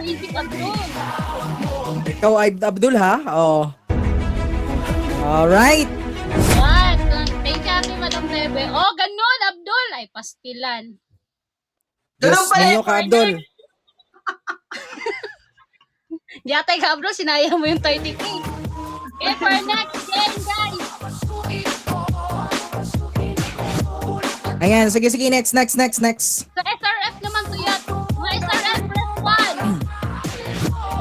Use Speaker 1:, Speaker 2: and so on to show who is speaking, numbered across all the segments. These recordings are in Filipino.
Speaker 1: Basic Abdul.
Speaker 2: Ikaw ay Abdul ha? Oh. Alright.
Speaker 1: Yan. Thank you, Ate Madam Bebe. Oh, ganun, Abdul. Ay, pastilan.
Speaker 2: Diyos niyo ka, Abdul.
Speaker 1: Yatay ka, Abdul. Sinayang mo yung 30K. Okay, for next game, guys.
Speaker 2: Ayan, sige, next.
Speaker 1: Sa SRF naman to yan. Mga SRF, press 1.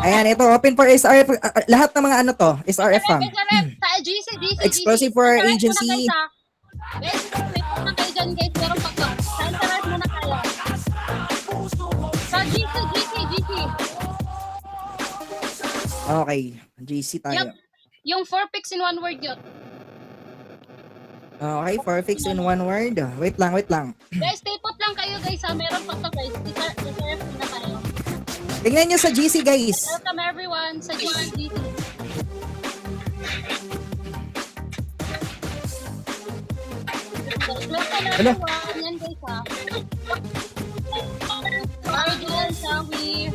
Speaker 2: Ayan, ito, open for SRF. Lahat ng mga ano to, SRF fam.
Speaker 1: SRF, sa GC.
Speaker 2: Exclusive for
Speaker 1: SRF
Speaker 2: agency.
Speaker 1: Muna, guys, ha? Guys, wait muna kayo dyan, guys. Meron pa to. Sa SRF muna kayo. Sa GC.
Speaker 2: Okay, GC tayo.
Speaker 1: Yup. Yung 4 picks in 1 word yun.
Speaker 2: Okay, 4 fix in 1 word. Wait lang.
Speaker 1: Guys, stay put lang kayo, guys, ha? Meron pa to, guys. SRF muna kayo.
Speaker 2: Tingnan nyo sa GC, guys.
Speaker 1: Welcome everyone sa GC.
Speaker 2: Hello.
Speaker 1: Yan, guys, ha? Marjan, Sawi.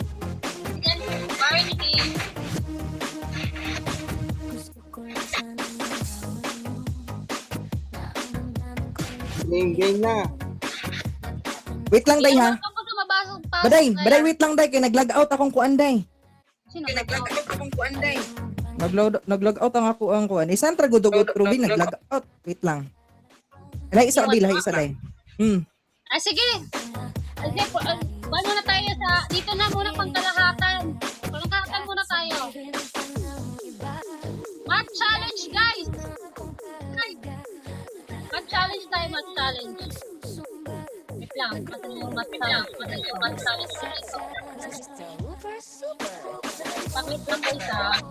Speaker 1: Martin.
Speaker 3: Game na.
Speaker 2: Wait lang, day ha.
Speaker 1: Ako lumabasok pa.
Speaker 2: Baday, wait lang, day. Kaya nag-log out akong kuan, day.
Speaker 1: Sino?
Speaker 2: Nag-log out ang ako ang kuan. Isan tra gudugot Ruby nag-log out. Wait lang. Lahi isa bil, lahi isa day.
Speaker 1: Ah, sige. Sige, paano na tayo sa... Dito na muna pangkalahatan. Pangkalahatan muna tayo. Math challenge, guys. Math challenge tayo, math challenge. Wait lang. Pati yung math challenge. Pakit lang guys, ha.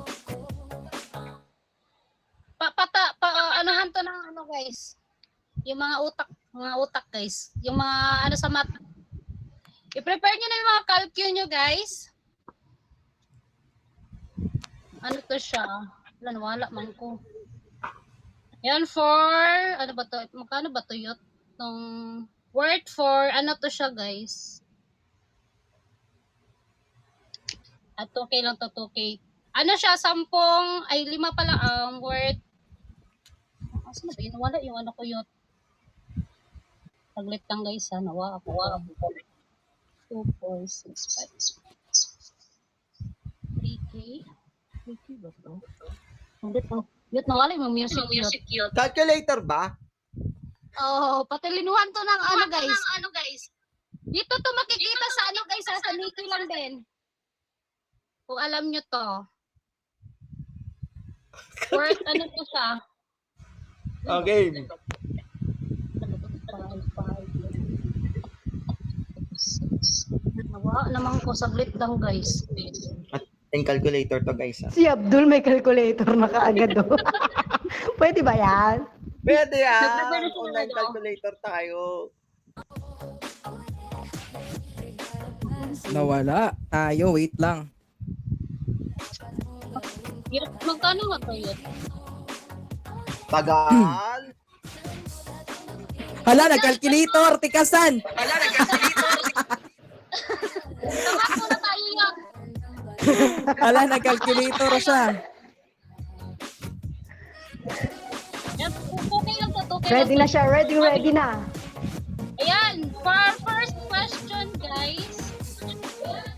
Speaker 1: Anuhan to ng ano, guys. Yung mga utak, guys. Yung mga ano sa math. I-prepare nyo na yung mga calcul nyo, guys. Ano to siya? Wala man ko. Yan for, ano ba to? Magkano ba to yun? Itong word for, ano to siya, guys? At 2K lang to, 2K. Ano siya, 10, ay 5 pala ang word. Asan na ba yun? Wala yung ano ko yun. Saglit lang, guys, ha? Nawa ako. 2, 4, 6, 5. 3K? 3K ba to? Hindi to. Yut, nawala yung music yut.
Speaker 3: Calculator ba?
Speaker 1: Oh, patilinuhan to ng ano, guys. Dito to makikita sa ano, guys, sa Nikki lang din. Kung alam nyo to. Worth, ano to siya?
Speaker 3: Okay.
Speaker 1: Nawa naman ko, saglit lang, guys.
Speaker 3: At yung calculator to, guys. Ha?
Speaker 4: Si Abdul may calculator na kaagad do. Pwede ba yan?
Speaker 3: Pwede
Speaker 1: Nagprepare na siya
Speaker 3: online
Speaker 1: ng
Speaker 3: calculator tayo.
Speaker 2: Nawala. Tayo, wait lang.
Speaker 1: Yut, magkano nga to, Yut?
Speaker 3: Tagal.
Speaker 2: Hala, nag-calculator. Tikasan.
Speaker 1: Saka muna tayo, Yut.
Speaker 2: Hala, nag-calculator siya.
Speaker 1: Yan, 2K lang to, 2K
Speaker 4: Ready
Speaker 1: lang
Speaker 4: na siya, ready na.
Speaker 1: Ayan, for our first question, guys.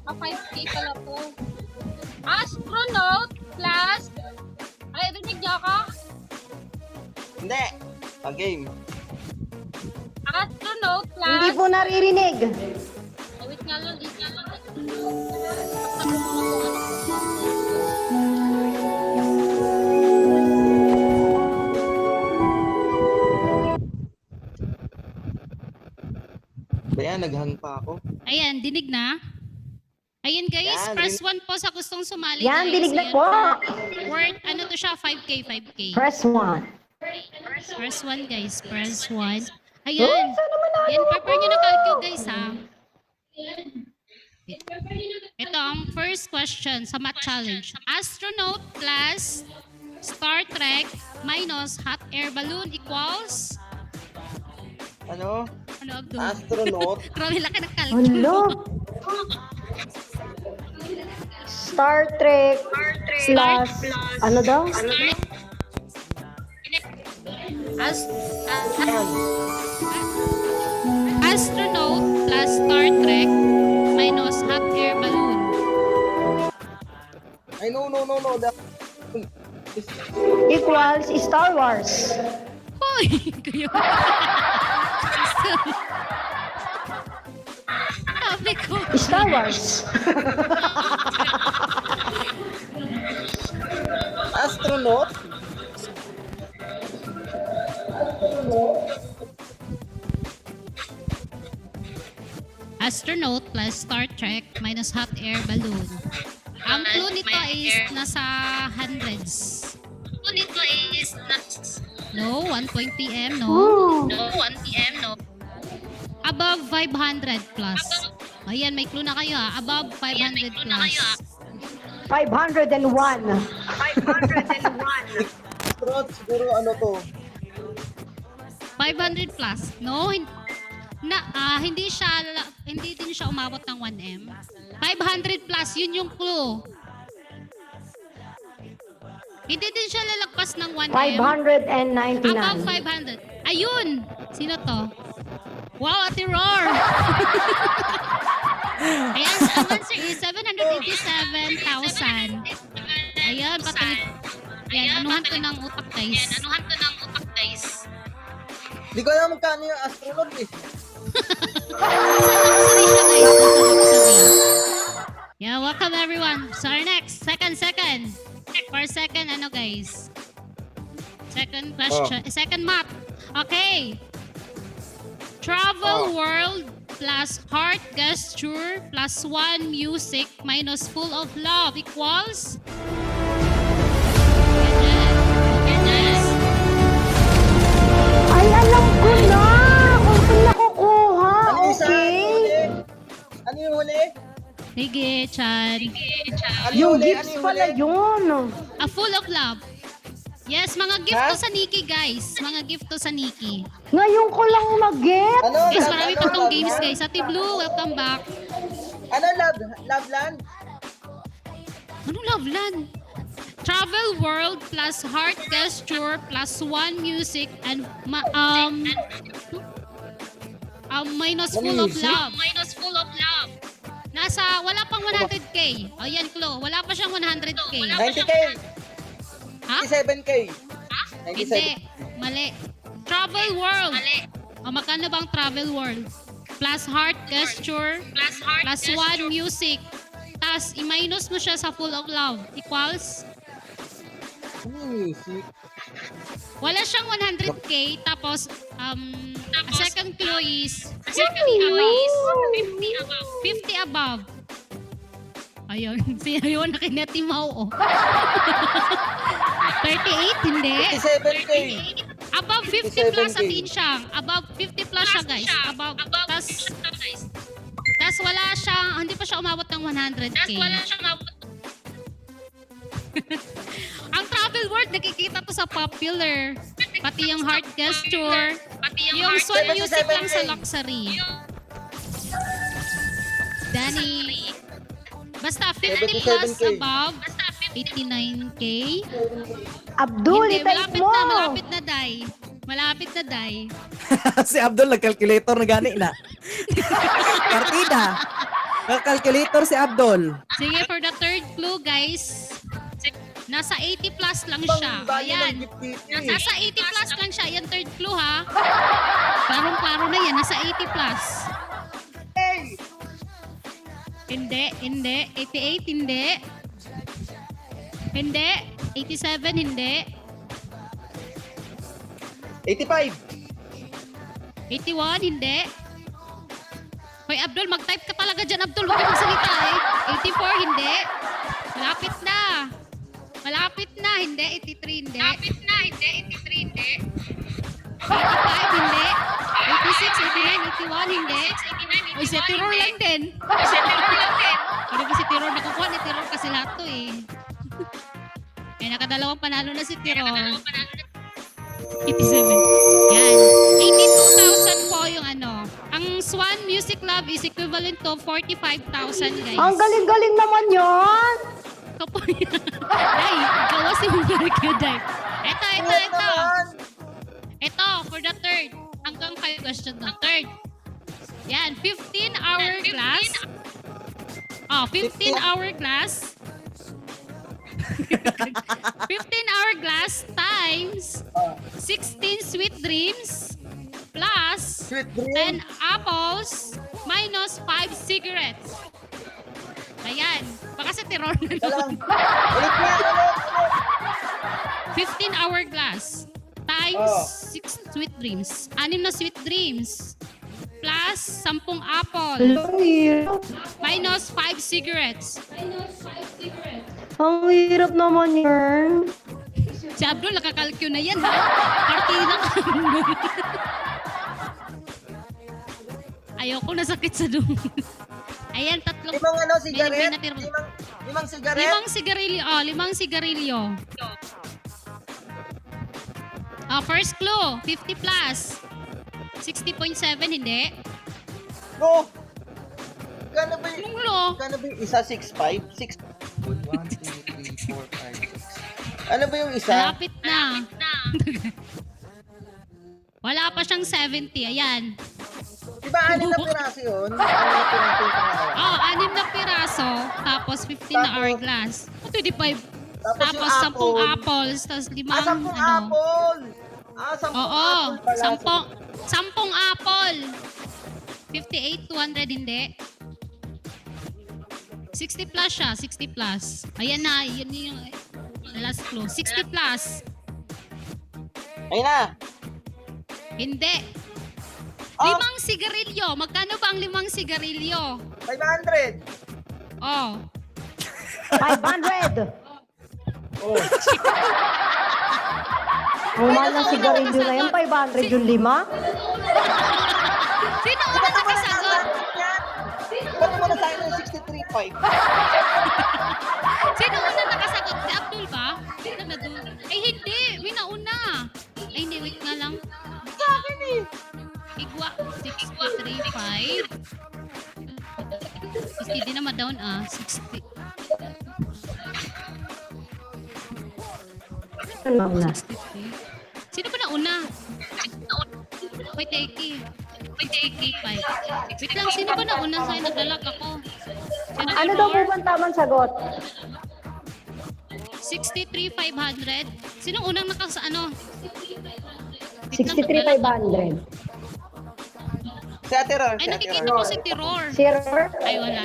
Speaker 1: 5K pala po. Astronaut plus... Ay, rinig niyo ako?
Speaker 3: Hindi. Game.
Speaker 1: Astronaut plus...
Speaker 4: Hindi po naririnig.
Speaker 1: Ay, wait nga lang.
Speaker 3: Ayan, naghang pa ako.
Speaker 1: Ayan, dinig na. Ayan guys,
Speaker 3: Yan,
Speaker 1: press 1 po sa gustong sumali.
Speaker 4: Yan,
Speaker 1: guys.
Speaker 4: dinig na
Speaker 1: Ayan
Speaker 4: po.
Speaker 1: Word, ano to siya? 5K.
Speaker 4: Press 1.
Speaker 1: Press 1 guys, press 1.
Speaker 4: Uy,
Speaker 1: Ayan.
Speaker 4: sana manalo
Speaker 1: Ayan,
Speaker 4: ako.
Speaker 1: prepare nyo na calculate guys ha. Ito ang first question sa math challenge. Astronaut plus Star Trek minus hot air balloon equals...
Speaker 3: Ano?
Speaker 1: Ano, Abdul?
Speaker 3: Astronaut.
Speaker 1: Grabe laki ng calculate.
Speaker 4: Hello. Star Trek slash ano daw?
Speaker 5: As-
Speaker 3: Yan.
Speaker 5: astronaut plus Star Trek minus hot air balloon.
Speaker 3: Ay, no.
Speaker 4: Equals Star Wars.
Speaker 5: Hoy! Kayo. Sabi ko.
Speaker 4: Star Wars.
Speaker 3: Astronaut?
Speaker 5: Astronaut plus Star Trek minus hot air balloon. Ang clue nito is nasa hundreds. No, 1 p.m. No.
Speaker 4: Ooh.
Speaker 5: Above 500 plus. Ayan, may clue na kayo ha. Above 500 plus.
Speaker 4: 501.
Speaker 3: Astronaut, siguro ano to?
Speaker 5: 500 plus. No, hindi din siya umabot ng 1M. 500 plus, yun yung clue. Hindi din siya lalagpas ng 1M.
Speaker 4: 599.
Speaker 5: Above 500. Ayun! Sino to? Wow, Ate Roar! Ayan, ang answer is 787,000. Ayan, patuloy. Ayan, anuhan to ng utak, guys.
Speaker 3: Di ko alam magkano yung astronaut eh.
Speaker 5: Luxury siya, guys. Nasa luxury. Yeah, welcome everyone. So our next, second. For second, ano guys? Second question, second map. Okay. Travel world plus heart gesture plus 1 music minus full of love equals? Ganyan.
Speaker 4: Ay, alam ko na! Kung saan nakukuha,
Speaker 3: Ano yung isa?
Speaker 4: okay?
Speaker 3: Ano yung huli?
Speaker 5: Sige, Chan.
Speaker 3: Ano
Speaker 4: Yung
Speaker 3: huli?
Speaker 4: gifts pala yun.
Speaker 5: A full of love. Yes, mga gift
Speaker 3: Ha?
Speaker 5: to sa Nikki, guys. Mga gift to sa Nikki.
Speaker 4: Ngayon ko lang mag-get.
Speaker 3: Ano?
Speaker 5: Guys, marami pa tong
Speaker 3: Love
Speaker 5: games,
Speaker 3: Land?
Speaker 5: guys. Ate Blue, welcome back.
Speaker 3: Ano Love Land?
Speaker 5: Anong Loveland? Travel world plus heart gesture plus 1 music and minus full of
Speaker 3: Music?
Speaker 5: love. Wala pang 100k. Ayan, Chloe. Wala pa siyang 100k.
Speaker 3: 90K?
Speaker 5: Ha?
Speaker 3: 97K?
Speaker 5: Hindi. Mali. Travel world. Magkano bang travel world? Plus heart gesture plus 1 music. Tapos, i-minus mo siya sa full of love. Equals?
Speaker 3: Ano yung music?
Speaker 5: Wala siyang 100k. Tapos, second clue is 50 above. Ayun. Ayun, nakinatimaw, oh. 38, hindi.
Speaker 3: 57K?
Speaker 5: Above 50 plus at insyang. Above 50 plus siya, guys. Tas wala siyang, hindi pa siya umabot ng 100k. Ang travel word, nakikita to sa popular. Pati yung heart gesture. Yung swan music lang sa luxury. Danny. Basta 50 plus
Speaker 3: 77K.
Speaker 5: above, 89k.
Speaker 4: Abdul,
Speaker 5: Hindi,
Speaker 4: itype mo.
Speaker 5: malapit na, Day. Malapit na, Day.
Speaker 2: Si Abdul nag-calculator na gani na. Partida. Nag-calculator si Abdul.
Speaker 5: Sige, for the third clue, guys. Nasa 80 plus lang siya. Ayan. Nasa 80 plus lang siya. Yan, third clue, ha? Klarong-klaro na yan. Nasa 80 plus. Hindi. 88, hindi. Hindi. 87, hindi.
Speaker 3: 85?
Speaker 5: 81, hindi. Hoy, Abdul, mag-type ka talaga dyan, Abdul. Huwag ka magsalita, eh. 84, hindi. Malapit na, hindi. 83, hindi. 85, hindi. 86, 89, 81, hindi. Uy, si Tiror lang din. Hindi ba si Tiror nakukuha? Ni Tiror kasi lahat to, eh. Eh, nakadalawang panalo na si Tiror. 87. Yan. 82,000 po yung ano. Ang Swan Music Love is equivalent to 45,000, guys.
Speaker 4: Ang galing-galing naman yon.
Speaker 5: Kapoy. Ay, gawas yung barbecue dive. Ito.
Speaker 3: naman.
Speaker 5: Ito, for the third. Hanggang kayo question na. Third. Yan, 15-hour class. 15-hour class. 15-hour class times 16 sweet dreams plus
Speaker 3: Sweet dream.
Speaker 5: 10 apples minus 5 cigarettes. Ayan. Baka sa terror na
Speaker 3: Walang.
Speaker 5: naman.
Speaker 3: Ulit na, ulit.
Speaker 5: 15-hour class times 6 sweet dreams. 6 na sweet dreams plus 10 apple
Speaker 4: Ang hirap.
Speaker 5: minus 5 cigarettes.
Speaker 4: Ang hirap naman yan.
Speaker 5: Si Abdul, nakakalkyo na yan, ha? Partida ka. Ayoko na sakit sa dumi. Ayan, tatlong.
Speaker 3: Limang ano, sigaret?
Speaker 5: May natira-
Speaker 3: Limang sigaret?
Speaker 5: 5 sigarilyo. 5 sigarilyo. First clue, 50 plus. 60.7, hindi.
Speaker 3: No. Gano ba yung...
Speaker 5: Anong lo?
Speaker 3: Gano ba yung isa? 6'5"? 6... 1, 2, 3, 4, 5, 6. Ano ba yung isa?
Speaker 5: Malapit na. Wala pa siyang 70. Ayan.
Speaker 3: Diba 6 na piraso yun? 6 na piraso yung pangalawa.
Speaker 5: 6 na piraso. Tapos 15 na hourglass. 25. Tapos
Speaker 3: yung
Speaker 5: 10 apples. Tapos 5
Speaker 3: 10 apple! 10
Speaker 5: Oo,
Speaker 3: apple pala.
Speaker 5: 10 apple. 58, 200 hindi. 60 plus siya, 60 plus. Ayan na, yun yung last clue. 60 plus.
Speaker 3: Ayun na!
Speaker 5: Hindi.
Speaker 3: Oh.
Speaker 5: 5 sigarilyo. Magkano ba ang 5 sigarilyo?
Speaker 3: 500!
Speaker 5: Oh.
Speaker 4: 500!
Speaker 3: Oh.
Speaker 4: Ang mahal ng sigarilyo na yan, 500 yung 5?
Speaker 5: Sino una nakasagot?
Speaker 3: Ba't mo na sa akin ng 63.5?
Speaker 5: Sino una nakasagot? Si Abdul ba? Sino na doon? Ay, hindi. May nauna. Ay, hindi. Wait nga lang.
Speaker 3: Sa akin eh!
Speaker 5: Igwa. 635. 60 din naman down 60.
Speaker 4: Ano na?
Speaker 5: 63. Sino ba nauna? Wait, Eki. Wait, Eki. Wait lang, sino ba nauna sa'yo? Naglalag ako. Sino
Speaker 4: Ano daw po ba ang tamang sagot?
Speaker 5: 63,500. Sino unang nakasa ano?
Speaker 4: 63,500.
Speaker 3: Si Ate Ron,
Speaker 5: Ay,
Speaker 3: si Ate
Speaker 5: nakikita
Speaker 3: Ron.
Speaker 5: ko si Tiror.
Speaker 4: Si Robert?
Speaker 5: Ay, wala.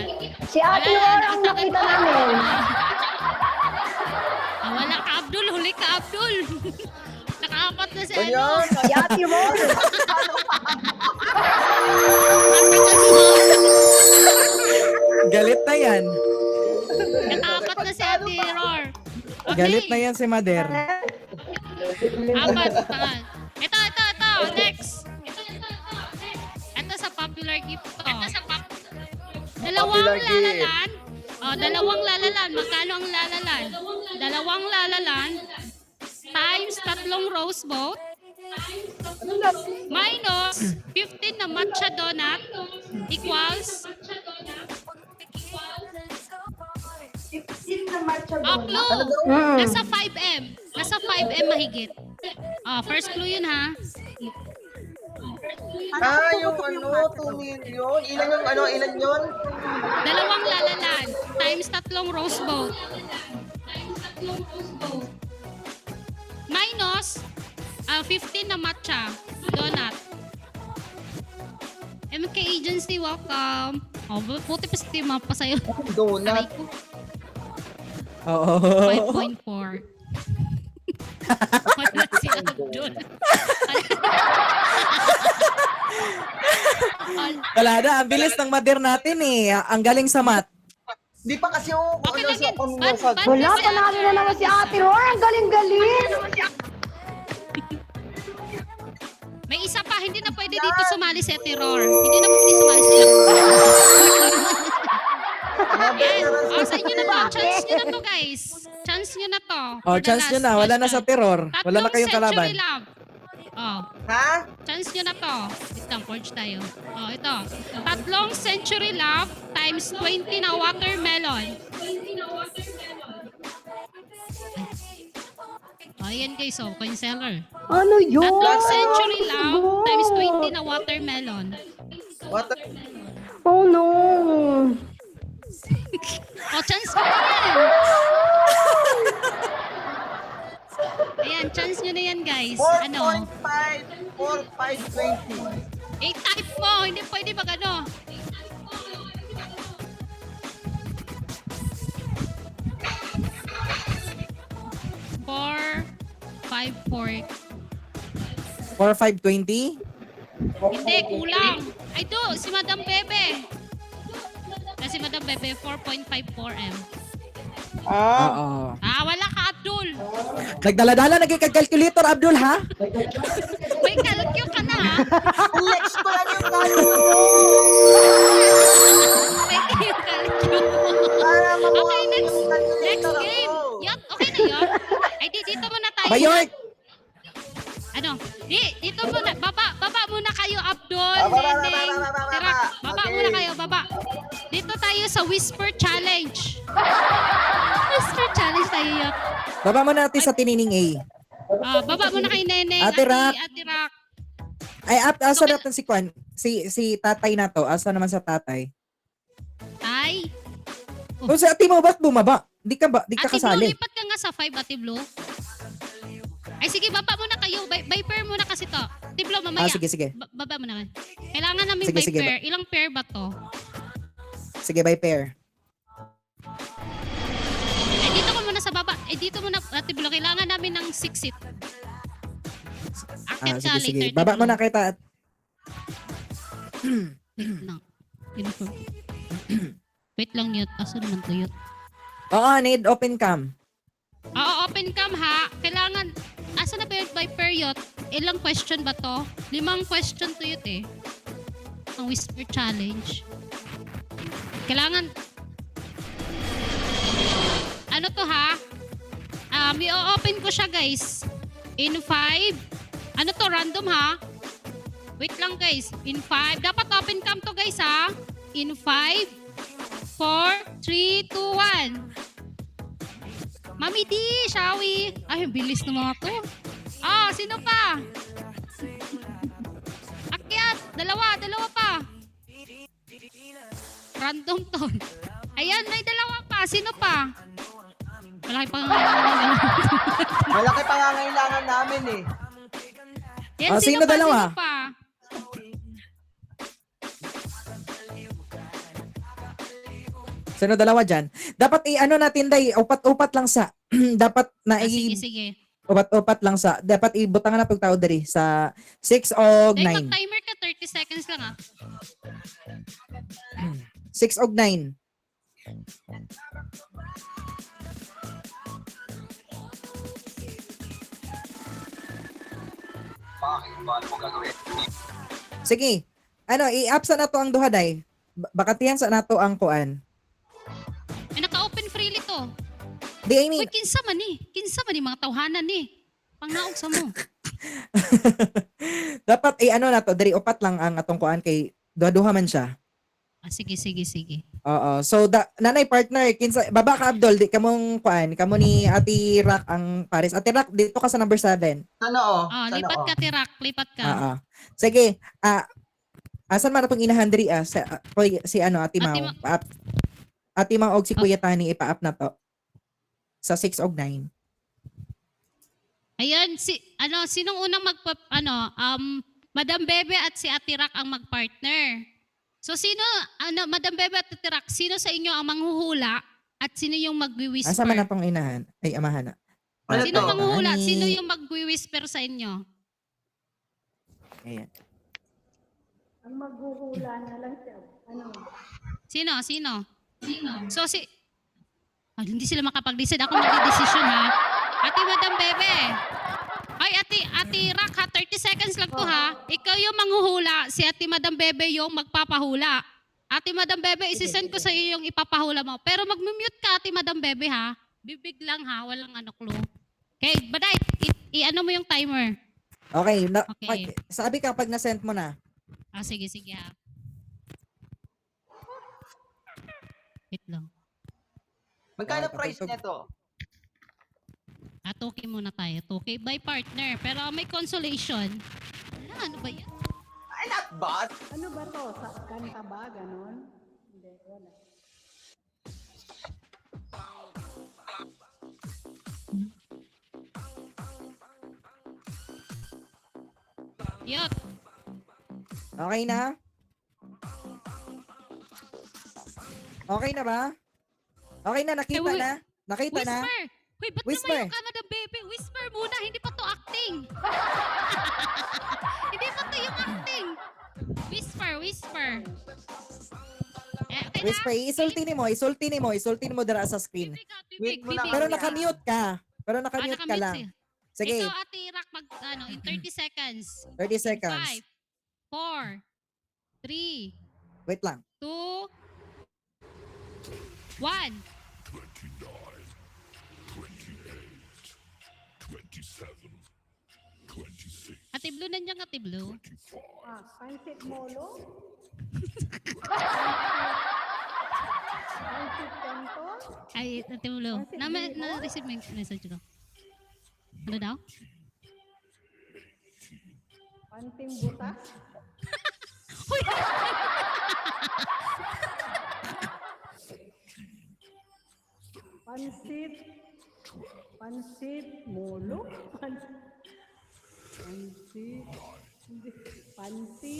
Speaker 4: Si Ate Ron ang nakita namin.
Speaker 5: Wala ka, Abdul. Huli ka, Abdul. Nakaapat na si ano.
Speaker 3: Ayun!
Speaker 4: Si Ate Ron.
Speaker 2: Galit na yan.
Speaker 5: Nakaapat na si Ate Tiror. Okay.
Speaker 2: Galit na yan si Mader.
Speaker 5: Apat. Pangal. Ito. Next. Ito sa popular gift to. Dalawang
Speaker 3: Popular gift.
Speaker 5: lalalan. Dalawang lalalan. Magkano ang lalalan? Dalawang lalalan times 3 rose boat minus 15 na matcha donut equals clue. Nasa 5M. Nasa 5M mahigit. First clue yun ha.
Speaker 3: Yung ano, 2 million? Ilan yun?
Speaker 5: Dalawang lalalan times 3 rose boat. Minus 15 na matcha donut. MK Agency, welcome. Puti pa si mapa sa'yo. Aray
Speaker 3: Donut.
Speaker 5: ko,
Speaker 2: Oo.
Speaker 5: 5.4. Wala si Abdul.
Speaker 2: Wala na, ang bilis ng Mader natin eh. Ang galing sa math.
Speaker 3: Di pa kasi yung
Speaker 5: Okay lang yan.
Speaker 3: pamilya
Speaker 4: Wala, panalo na naman si Ate Ron. Ang galing-galing.
Speaker 5: May isa pa, hindi na pwede dito sumali si Terror. Hindi na pwede sumali si Yan. Sa inyo na to. Chance nyo na to, guys. Chance nyo na to.
Speaker 2: Oh,
Speaker 5: For the
Speaker 2: chance nyo
Speaker 5: last
Speaker 2: na. Wala na sa
Speaker 5: question.
Speaker 2: terror. Wala na
Speaker 5: Tatlong
Speaker 2: kayong kalaban.
Speaker 5: century love.
Speaker 3: Ha?
Speaker 5: Chance nyo na to. Wait lang, forge tayo. Ito. 3 century love times 20 na watermelon. Ayan guys, oh, coin seller.
Speaker 4: Ano yun?
Speaker 5: Tatlong century lang
Speaker 4: Sagot.
Speaker 5: times 20 na watermelon.
Speaker 3: What the...
Speaker 4: Oh no.
Speaker 5: Oh, chance nyo na yan. Ayan, chance nyo na yan guys. Ano?
Speaker 3: 4.5, 4, 5, 20.
Speaker 5: I-type mo, hindi pwede mag ano. Four, 5, 4.
Speaker 2: 4520?
Speaker 5: Hindi, kulang. Ay, do, si Madam Bebe. Kasi Madam Bebe, 4.54 M.
Speaker 3: Ah,
Speaker 2: Oo.
Speaker 5: Ah, wala ka, Abdul.
Speaker 2: Nagdala-dala, nagkikag-calculator, Abdul, ha?
Speaker 5: May kalkyo ka na, ha?
Speaker 3: next ko lang yung kalyo.
Speaker 5: May yung kalkyo.
Speaker 3: Para makuha
Speaker 5: Okay,
Speaker 3: ko
Speaker 5: next.
Speaker 3: yung
Speaker 5: Next
Speaker 3: calculator
Speaker 5: game.
Speaker 3: ako.
Speaker 5: Yun, okay na yun. Ay, dito muna tayo.
Speaker 2: Bayork!
Speaker 5: Ano? Dito muna. Baba muna kayo, Abdul.
Speaker 3: Baba,
Speaker 5: Neneng,
Speaker 3: baba.
Speaker 5: Tirak. Baba
Speaker 3: Okay.
Speaker 5: muna kayo, baba. Dito tayo sa Whisper Challenge. Whisper Challenge tayo yun.
Speaker 2: Baba mo natin sa tinining A.
Speaker 5: Baba muna kay Neneng.
Speaker 2: Ate Rak.
Speaker 5: Ate Rak.
Speaker 2: Ay, asa natin si Kwan? Si tatay na to. Asa naman sa tatay?
Speaker 5: Ay.
Speaker 2: Kung sa ate mo, ba't bumaba? Di ka
Speaker 5: Ate Blue,
Speaker 2: kasali.
Speaker 5: lipat ka nga sa 5, Ate Blue. Ay, sige, baba muna kayo. By pair muna kasi to. Ate Blue, mamaya.
Speaker 2: Sige.
Speaker 5: Baba muna. Kailangan namin
Speaker 2: Sige,
Speaker 5: by
Speaker 2: sige.
Speaker 5: pair. Ilang pair ba to?
Speaker 2: Sige, by pair.
Speaker 5: Eh, dito ko muna sa baba. Eh, dito muna, Ate Blue. Kailangan namin ng 6 seat. Akit ka
Speaker 2: Sige.
Speaker 5: later.
Speaker 2: Baba mo na kita.
Speaker 5: Wait lang. Wait lang, Newt. Asa naman to, Newt?
Speaker 2: Oo, need open cam.
Speaker 5: Oo, open cam ha. Kailangan, asa na ba yun by pair, Yot? Ilang question ba to? 5 question to, Yot eh. Ang Whisper Challenge. Kailangan, ano to ha? I-open ko siya, guys. In 5. Ano to, random ha? Wait lang, guys. In 5. Dapat open cam to, guys ha? In 5, 4, 3, 2, 1. Mami D, Shawi. Ay, ang bilis ng mga to. Sino pa? Akyat, dalawa pa. Random to. Ayan, may dalawa pa. Sino pa? Malaki pa nga.
Speaker 3: Malaki pangangailangan namin eh.
Speaker 5: Yan,
Speaker 2: Sino dalawa?
Speaker 5: Sino pa?
Speaker 2: Sino dalawa dyan? Dapat i-ano natin, day, upat-upat lang sa, dapat na
Speaker 5: Sige.
Speaker 2: upat-upat lang sa, dapat ibutangan na pagtao dari sa 6 o
Speaker 5: Dahil
Speaker 2: 9.
Speaker 5: mag-timer ka, 30 seconds lang
Speaker 2: 6 o 9. Sige. Ano, i-up sa nato ang duha, day. Bakatihan sa nato ang kuan.
Speaker 5: Ay, naka-open freely to.
Speaker 2: Di, I mean,
Speaker 5: Uy, kinsa man eh. Kinsa man eh, mga tawhanan eh. Pangnaog sa mo.
Speaker 2: dapat i-ano na to, dari upat lang ang atong kuan kay duha-duha man siya.
Speaker 5: Sige.
Speaker 2: Oo. So, nanay partner, kinsa, baba ka Abdul, di kamong kuan, kamo ni Ate Rock ang Paris. Ate Rock, dito ka sa number 7.
Speaker 3: Sana Sana
Speaker 5: Lipat ka, Tirak. Lipat ka.
Speaker 2: Oo. Sige, asan man atong inahandri si ano, Ate Mau.
Speaker 5: Ate Ma-
Speaker 2: Ate Mau og si Kuya Tani ipa-up na to. Sa 6 og 9.
Speaker 5: Ayan, sinong unang Madam Bebe at si Ate Rak ang mag-partner. So Madam Bebe at Ate Rak, sino sa inyo ang manghuhula at sino yung magwi-whisper?
Speaker 2: Asa man atong inahan? Ay, amahan na.
Speaker 3: Ano
Speaker 5: Sino
Speaker 3: to?
Speaker 5: manghuhula?
Speaker 2: Ani.
Speaker 5: Sino yung magwi-whisper sa inyo?
Speaker 2: Ayan.
Speaker 4: Ang maghuhula na lang siya. Ano?
Speaker 5: Sino? So hindi sila makapag-decide. Ako mag-decision ha. Ate Madam Bebe. Ay, Ate Rak ha. 30 seconds lang to ha. Ikaw yung manghuhula. Si Ate Madam Bebe yung magpapahula. Ate Madam Bebe, isisend ko sa iyo yung ipapahula mo. Pero mag-mute ka, Ate Madam Bebe ha. Bibig lang ha. Walang clue. Okay, Baday, i-ano mo yung timer.
Speaker 2: Okay,
Speaker 5: Okay.
Speaker 2: sabi ka pag na-send mo na.
Speaker 5: Sige ha. Wait lang.
Speaker 3: Magkano
Speaker 2: Okay,
Speaker 3: price
Speaker 2: tutug.
Speaker 3: nito?
Speaker 5: Okay muna tayo. Okay by partner. Pero may consolation. Ano ba yan?
Speaker 3: Ay, not bad.
Speaker 4: Ano ba to? Sa kanta ba? Ganon? Hindi, wala.
Speaker 5: Yot.
Speaker 2: Okay na? Okay na ba? Okay na, nakita
Speaker 5: Eh,
Speaker 2: na? Nakita na?
Speaker 5: Whisper! Hoy, ba't
Speaker 2: Whisper.
Speaker 5: lumayo ka, Madam Bebe? Whisper muna, hindi pa to acting. Hindi pa to yung acting. Whisper, whisper. Okay
Speaker 2: Whisper,
Speaker 5: na?
Speaker 2: isulti ni mo dara sa screen.
Speaker 5: Bibig ka,
Speaker 3: Wait
Speaker 5: bibig,
Speaker 3: mo lang.
Speaker 5: bibig.
Speaker 2: Pero nakamute ka. Pero nakamute ka
Speaker 5: nakamute
Speaker 2: lang.
Speaker 5: siya.
Speaker 2: Sige,
Speaker 5: Ikaw, Ate Rock, in 30 seconds.
Speaker 2: 30 seconds.
Speaker 5: 5, 4, 3,
Speaker 2: Wait lang.
Speaker 5: 2, 1. Ate Blue, nandiyan Ate Blue.
Speaker 4: Pansit molo? Pansit kanto?
Speaker 5: Ay, Ate Blue.
Speaker 4: Pansit
Speaker 5: Na-receive mo yung message ko. Ano daw?
Speaker 4: Panting butas? Pansit. Pansit molo? Pansit. Pansi.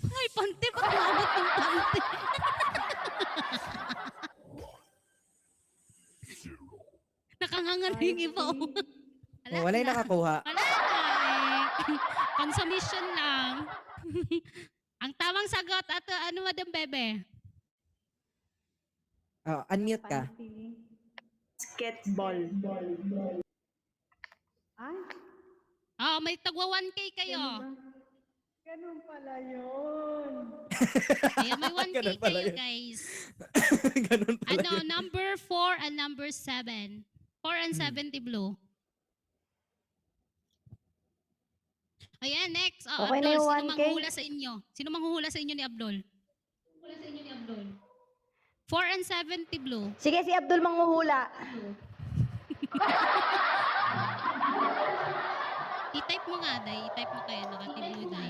Speaker 5: Ay, pante, ba't naabot ng pante? Nakanganga na yung iba. Oh.
Speaker 2: Oh, wala yung nakakuha.
Speaker 5: Wala na eh. Consummation lang. Ang tamang sagot at ano, Madam Bebe?
Speaker 2: Oh, unmute ka.
Speaker 4: Pansi.
Speaker 6: Basketball.
Speaker 4: Ay,
Speaker 5: May tagwa 1K kayo.
Speaker 4: ganun pala yun.
Speaker 5: Ayan, may 1K
Speaker 2: Ganun pala
Speaker 5: kayo,
Speaker 2: yun.
Speaker 5: guys.
Speaker 2: Ganun pala yun.
Speaker 5: Number 4 and number 7. 4 and 70 blue. Ayan, next.
Speaker 4: Okay
Speaker 5: Abdul,
Speaker 4: na yung
Speaker 5: sino
Speaker 4: 1K?
Speaker 5: manghuhula sa inyo? Sino manghuhula sa inyo ni Abdul? 4 and 70 blue.
Speaker 4: Sige, si Abdul manghuhula.
Speaker 5: I-type mo nga, Day. I-type mo kayo, nakati-blue, Day.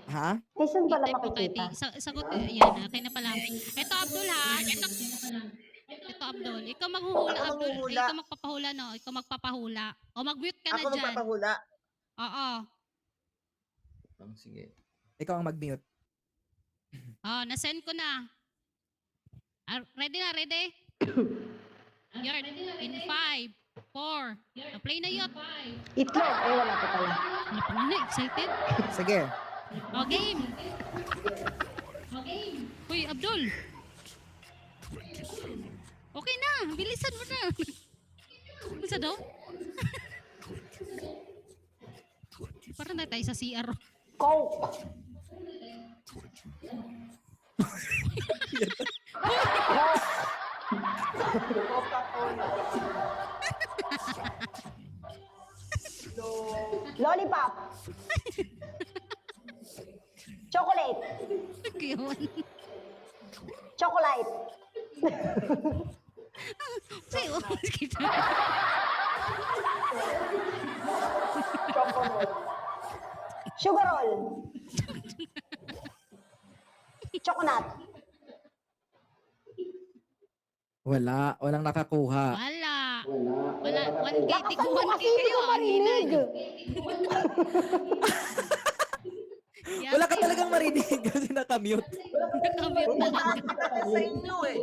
Speaker 2: Ha?
Speaker 4: Eh, saan pala
Speaker 5: I-type mo kayo,
Speaker 4: makikita?
Speaker 5: Day. Sagot, yan, okay na pala. Ito, Abdul, ha? Ito, Abdul. Ikaw maghuhula,
Speaker 3: Ako
Speaker 5: Abdul.
Speaker 3: maghuhula.
Speaker 5: Ikaw magpapahula, no? Ikaw magpapahula. O, mag-mute ka na
Speaker 3: Ako
Speaker 5: dyan.
Speaker 3: magpapahula.
Speaker 5: Oo.
Speaker 3: Sige.
Speaker 2: Ikaw ang mag-mute.
Speaker 5: Na-send ko na. Ready na, ready? Yard, in 5, 4. Play na yun.
Speaker 4: Itlog. Eh, wala pa pala.
Speaker 5: Ano pa nga, excited?
Speaker 2: Sige.
Speaker 5: Game. Uy, Abdul. Okay na, bilisan mo na. Bisa daw? Parang na tayo sa CR.
Speaker 4: Coke. Lollipop. Chocolate.
Speaker 5: Yun.
Speaker 4: Chocolate.
Speaker 5: Say, oh, kita.
Speaker 4: Sugar roll. Choconut.
Speaker 2: Wala. Walang nakakuha.
Speaker 5: Wala. 1K,
Speaker 4: Lakasan
Speaker 5: tigo
Speaker 4: mo
Speaker 5: 1K
Speaker 4: kasi hindi
Speaker 5: kayo.
Speaker 4: ko marinig.
Speaker 5: Yan,
Speaker 2: Wala ka talagang marinig kasi nakamute.
Speaker 5: nakamute na lang.
Speaker 3: Sa inyo eh.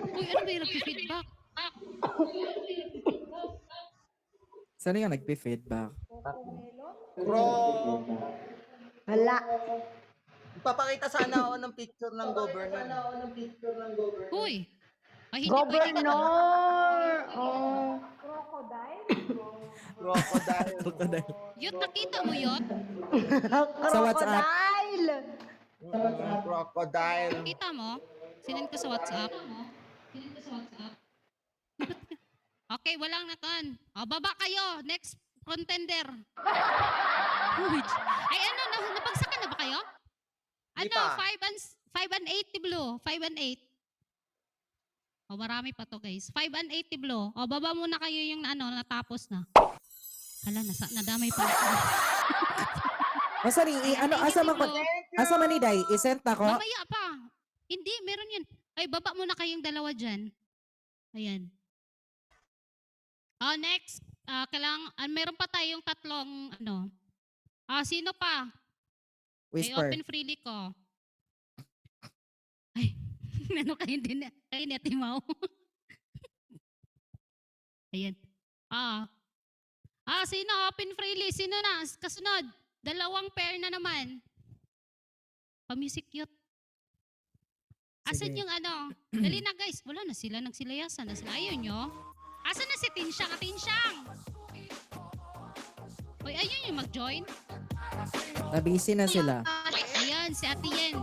Speaker 5: Uy, ano ba yung nag-feedback?
Speaker 2: Saan yung nagpe-feedback?
Speaker 3: Bro,
Speaker 4: Wala.
Speaker 3: papakita sana ako ng picture ng governor.
Speaker 5: Uy. Ay, hindi pwede ka na.
Speaker 4: Governor. Oh.
Speaker 3: Crocodile.
Speaker 5: Yot, nakita mo yot?
Speaker 2: Sa WhatsApp.
Speaker 4: Crocodile.
Speaker 3: Crocodile.
Speaker 5: Nakita mo? Sinend ko sa WhatsApp. Okay, walang nakan. Baba kayo. Next contender. Uy. Ay, ano, napagsakan na ba kayo?
Speaker 3: Di
Speaker 5: Ano,
Speaker 3: pa.
Speaker 5: 5 and 8, Blue. 5 and 8. O, marami pa to, guys. 580 blow. O, baba muna kayo yung ano, natapos na. Hala, nadamay pa ako.
Speaker 2: Asa ni, asa man ni Day, isent na ko.
Speaker 5: Mamaya pa. Hindi, meron yun. Ay, baba muna kayong dalawa dyan. Ayan. Next. Meron pa tayong tatlong, ano. Sino pa? Ay,
Speaker 2: Whisper.
Speaker 5: open freely ko. Ay, ano kayo din? Kayo na, Timaw. Ayan. Sino open freely? Sino na? Kasunod. Dalawang pair na naman. Pa-music cute. Asan
Speaker 2: Sige.
Speaker 5: yung ano? Dali na guys. Wala na sila. Nagsilayasan na sila. Ayun nyo. Asan na si Tinsyang? Tinsyang! Uy, ayun yung mag-join.
Speaker 2: Busy na sila.
Speaker 5: Ayan, si Ate Yen.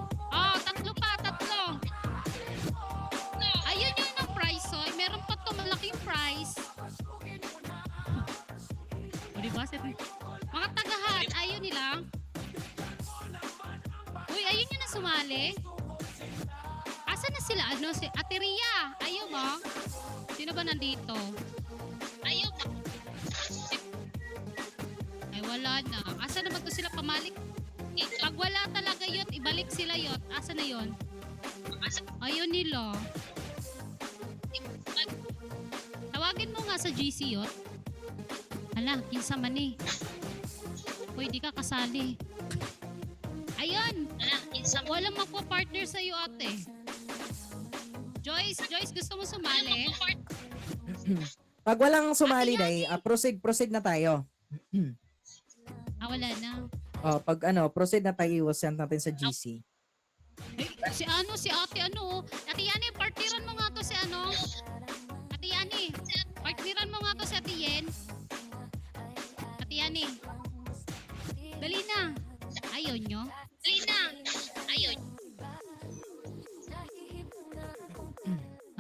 Speaker 5: Tatlo pa, tatlo. Ayun yung ng prize, oy. Meron pa to malaking prize. O, diba? Mga tagahan, ayun nila. Uy, ayun yung na sumali. Asan na sila? Ano, si Ate Ria. Ayaw mo? Sino ba nandito? Ayaw mo. Ay, wala na. Asan naman to sila pamalik? Pag wala talaga yun, ibalik sila yun. Asan na yun? Ayun nila. Tawagin mo nga sa GC yun. Hala, kinsa man eh. Uy, di ka kasali. Ayun! Walang magpa-partner sa'yo, ate. Joyce, gusto mo sumali?
Speaker 2: Pag walang sumali, Day, proceed na tayo.
Speaker 5: Wala na.
Speaker 2: Pag proceed na tayo, i-send natin sa GC.
Speaker 5: Si ate Ate Yani, partiran mo nga to si ano. Ate Yani, partiran mo nga to si Ate Yen. Ate Yani. Dali na. Ayaw nyo? Dali na. Ayaw.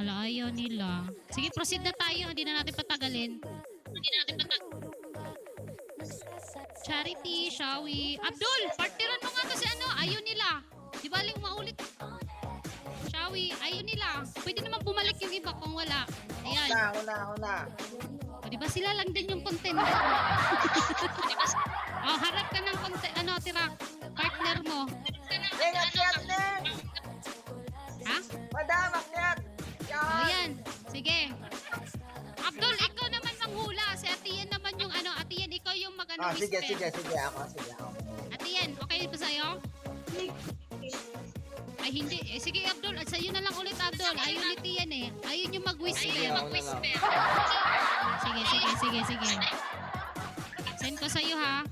Speaker 5: Hala, ayaw nila. Sige, proceed na tayo. Hindi na natin patagalin. Charity, Shawi. Abdul, partiran mo nga to si ano. Ayaw nila. Di baling maulit. Shawi, ayaw nila. Pwede naman bumalik yung iba kung wala. Ayan.
Speaker 3: Una.
Speaker 5: O, di ba sila lang din yung content? Harap ka ng content. Tira, partner mo.
Speaker 3: Akyat na!
Speaker 5: Ha?
Speaker 3: Madam, akyat!
Speaker 5: Ayan. Sige. Abdul, ikaw naman manghula. Si Ate Yen naman yung ano. Ate Yen, ikaw yung mag-ano.
Speaker 3: Sige,
Speaker 5: whisper.
Speaker 3: ako.
Speaker 5: Ate Yen, okay ba sa'yo? Ay, hindi. Sige, Abdul. Sa'yo na lang ulit, Abdul. Ayun ni Tiyan eh. Ayun yung mag-whisper.
Speaker 3: Sige.
Speaker 5: Sige. Send ko sa'yo, ha.